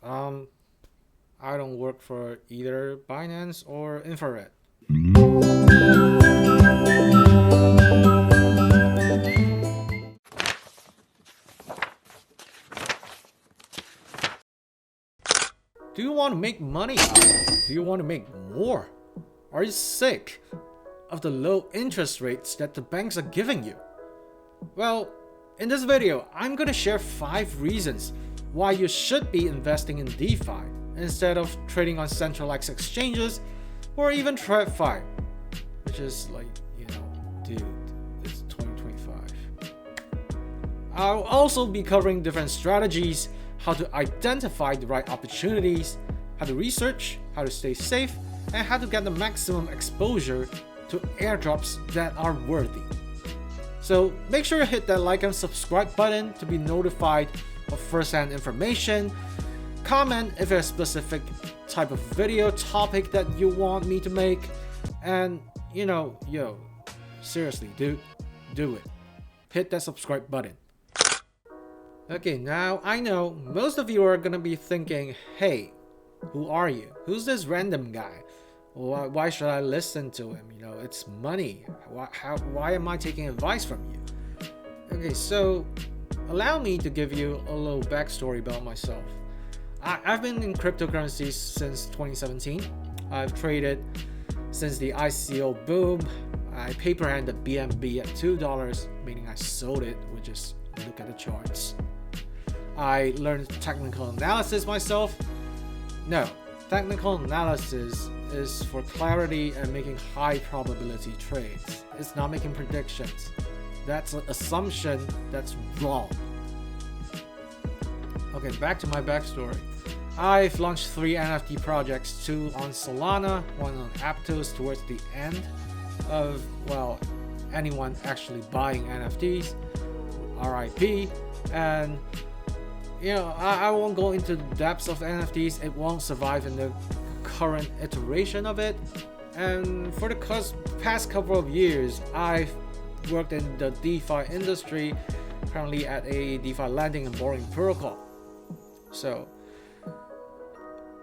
Um, I don't work for either Binance or Infrared. Do you want to make money? Do you want to make more? Are you sick of the low interest rates that the banks are giving you? Well, in this video, I'm gonna share 5 reasons why you should be investing in DeFi instead of trading on centralized exchanges or even TradFi, which is like, dude, it's 2025. I'll also be covering different strategies, how to identify the right opportunities, how to research, how to stay safe, and how to get the maximum exposure to airdrops that are worthy. So make sure to hit that like and subscribe button to be notified of first-hand information. Comment if there's a specific type of video topic that you want me to make. And seriously, dude, do it. Hit that subscribe button. Okay, now I know most of you are gonna be thinking, hey, who are you? Who's this random guy? Why should I listen to him? It's money. Why am I taking advice from you? Okay, so allow me to give you a little backstory about myself. I've been in cryptocurrencies since 2017. I've traded since the ICO boom. I paper handed BNB at $2, meaning I sold it, which is look at the charts. I learned technical analysis myself. No, technical analysis is for clarity and making high probability trades. It's not making predictions. That's an assumption that's wrong. Okay, back to my backstory. I've launched 3 NFT projects, 2 on Solana, 1 on Aptos towards the end of, anyone actually buying NFTs, RIP, and I won't go into the depths of NFTs. It won't survive in the current iteration of it. And for the past couple of years, I've worked in the DeFi industry, currently at a DeFi lending and borrowing protocol. So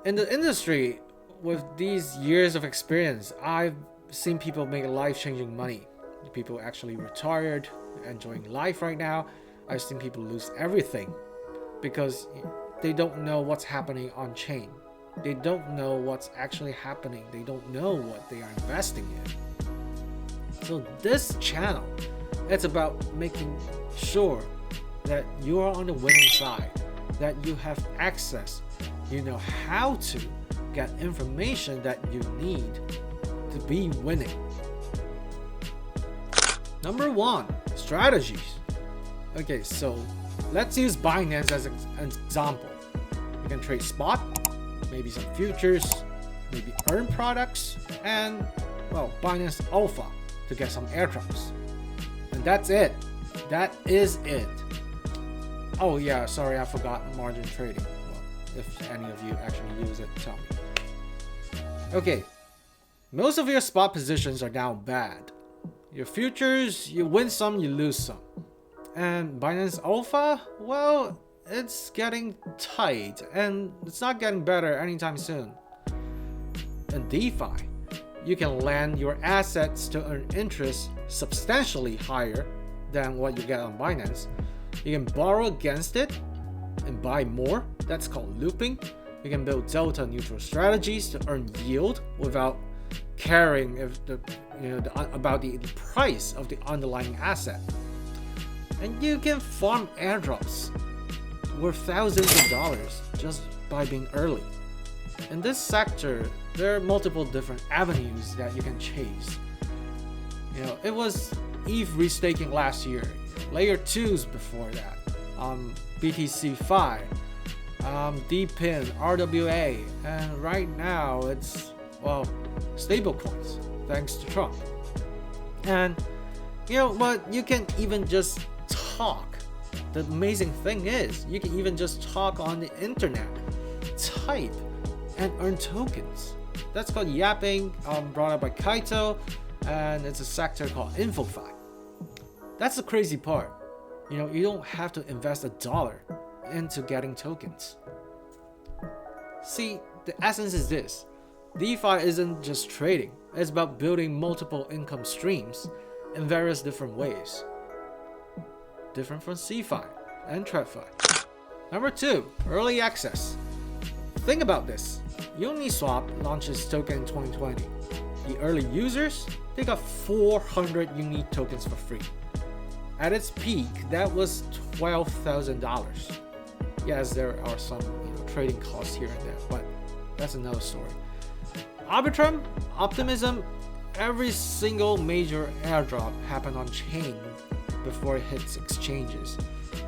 in the industry, with these years of experience, I've seen people make life-changing money. People actually retired, enjoying life right now. I've seen people lose everything because they don't know what's happening on chain. They don't know what's actually happening. They don't know what they are investing in. So this channel, it's about making sure that you are on the winning side, that you have access, you know how to get information that you need to be winning. Number 1, strategies. Okay, so let's use Binance as an example. You can trade spot, maybe some futures, maybe earn products, and Binance Alpha to get some airdrops. And that's it. That is it. Oh yeah, sorry, I forgot margin trading. If any of you actually use it, tell me. Okay, most of your spot positions are down bad. Your futures, you win some, you lose some. And Binance Alpha, it's getting tight and it's not getting better anytime soon. In DeFi, you can lend your assets to earn interest substantially higher than what you get on Binance. You can borrow against it and buy more. That's called looping. You can build delta neutral strategies to earn yield without caring about the price of the underlying asset. And you can farm airdrops worth thousands of dollars just by being early. In this sector, there are multiple different avenues that you can chase. It was ETH restaking last year, layer 2s before that, BTC Fi, DPIN, RWA, and right now it's stablecoins thanks to Trump. And you can even just talk. The amazing thing is you can even just talk on the internet, type, and earn tokens. That's called yapping, brought up by Kaito, and it's a sector called InfoFi. That's the crazy part. You don't have to invest $1 into getting tokens. See, the essence is this. DeFi isn't just trading, it's about building multiple income streams in various different ways. Different from CeFi and TradFi. Number 2, early access. Think about this. Uniswap launched token in 2020. The early users, they got 400 unique tokens for free. At its peak, that was $12,000. Yes, there are some trading costs here and there, but that's another story. Arbitrum, Optimism, every single major airdrop happened on chain before it hits exchanges.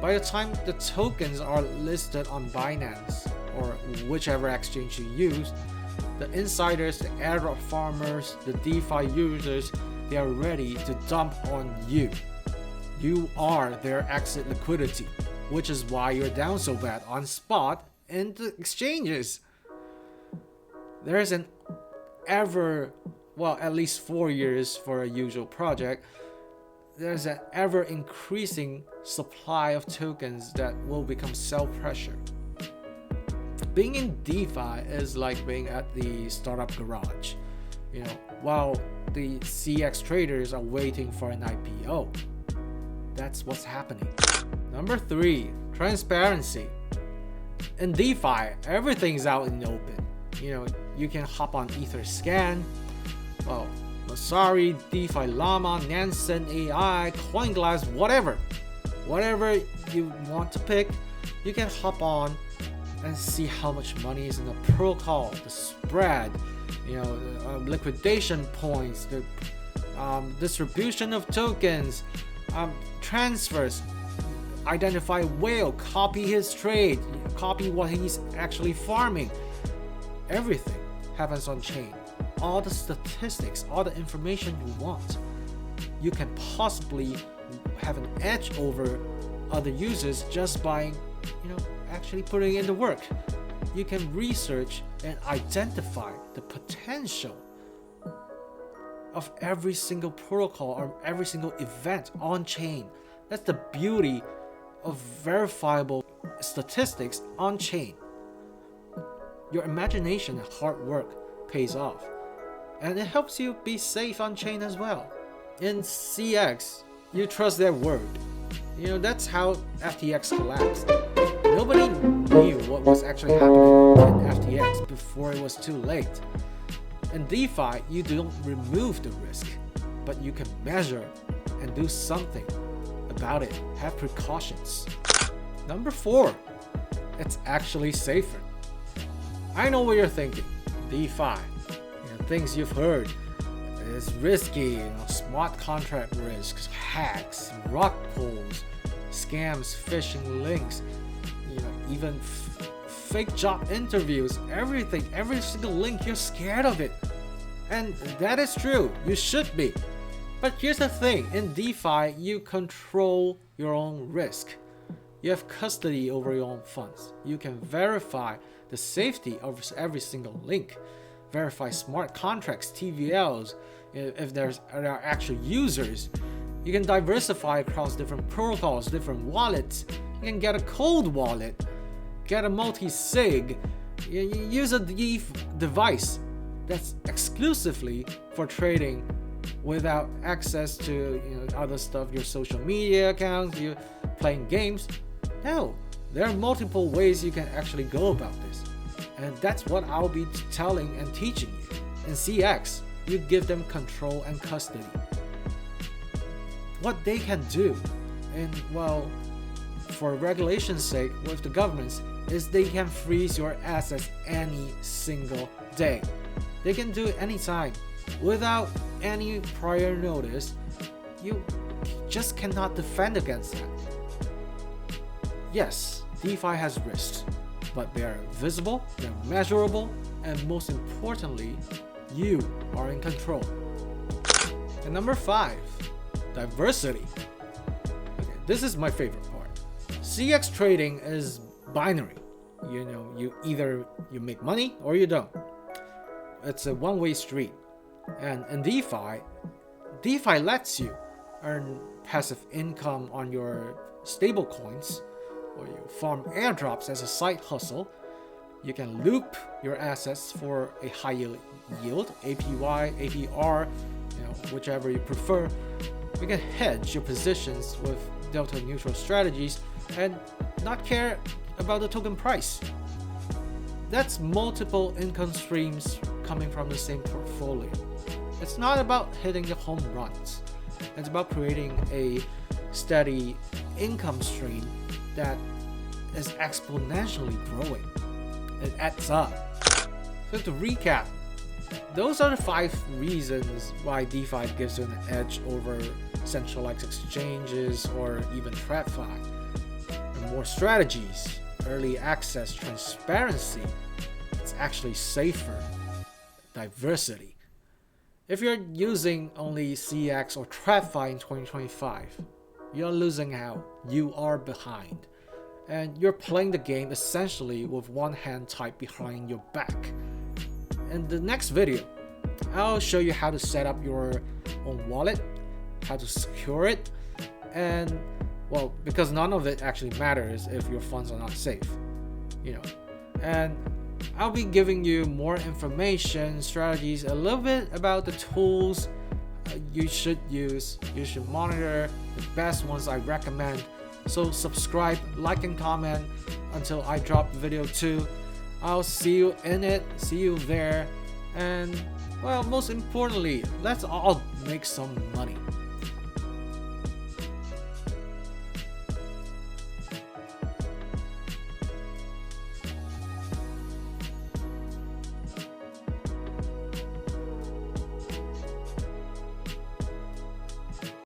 By the time the tokens are listed on Binance or whichever exchange you use, the insiders, the airdrop farmers, the DeFi users, they are ready to dump on you. You are their exit liquidity, which is why you're down so bad on spot and the exchanges. There's an at least 4 years for a usual project, there's an ever increasing supply of tokens that will become sell-pressure. Being in DeFi is like being at the startup garage, while the CX traders are waiting for an IPO. That's what's happening. Number 3, transparency. In DeFi, everything's out in the open. You can hop on Etherscan, Masari, DeFi Llama, Nansen AI, CoinGlass, whatever you want to pick, you can hop on and see how much money is in the protocol, the spread, liquidation points, the distribution of tokens, transfers, identify whale, copy his trade, copy what he's actually farming. Everything happens on chain. All the statistics, all the information you want. You can possibly have an edge over other users just by, actually putting in the work. You can research and identify the potential of every single protocol or every single event on chain. That's the beauty of verifiable statistics on chain. Your imagination and hard work pays off, and it helps you be safe on chain as well. In CX, you trust their word. That's how FTX collapsed. Nobody knew what was actually happening in FTX before it was too late. In DeFi, you don't remove the risk, but you can measure and do something about it. Have precautions. Number 4, it's actually safer. I know what you're thinking. DeFi, things you've heard. It's risky, smart contract risks, hacks, rug pulls, scams, phishing links, even fake job interviews, everything, every single link, you're scared of it. And that is true, you should be. But here's the thing, in DeFi, you control your own risk. You have custody over your own funds. You can verify the safety of every single link, verify smart contracts, TVLs, if there are actual users. You can diversify across different protocols, different wallets. You can get a cold wallet, get a multi-sig, you use a device that's exclusively for trading without access to other stuff, your social media accounts, you playing games. No, there are multiple ways you can actually go about this. And that's what I'll be telling and teaching you. In CX, you give them control and custody. What they can do, and for regulation's sake with the governments, is they can freeze your assets any single day. They can do it anytime without any prior notice. You just cannot defend against that. Yes, DeFi has risks, but they're visible, they're measurable, and most importantly, you are in control. And number 5, diversity. Okay, this is my favorite part. CX trading is binary. You make money or you don't. It's a one-way street. And in DeFi lets you earn passive income on your stable coins, or you farm airdrops as a side hustle. You can loop your assets for a high yield, APY, APR, whichever you prefer. You can hedge your positions with delta neutral strategies and not care about the token price. That's multiple income streams coming from the same portfolio. It's not about hitting the home runs. It's about creating a steady income stream that is exponentially growing. It adds up. So to recap, those are the 5 reasons why DeFi gives you an edge over centralized exchanges or even TradFi. And more strategies, early access, transparency, it's actually safer, diversity. If you're using only CX or TradFi in 2025, you're losing out. You are behind. And you're playing the game essentially with one hand tied behind your back. In the next video, I'll show you how to set up your own wallet, how to secure it, and well, because none of it actually matters if your funds are not safe, And I'll be giving you more information, strategies, a little bit about the tools you should use. You should monitor the best ones I recommend. So subscribe, like, and comment until I drop video 2. I'll see you in it, see you there, and well, most importantly, let's all make some money.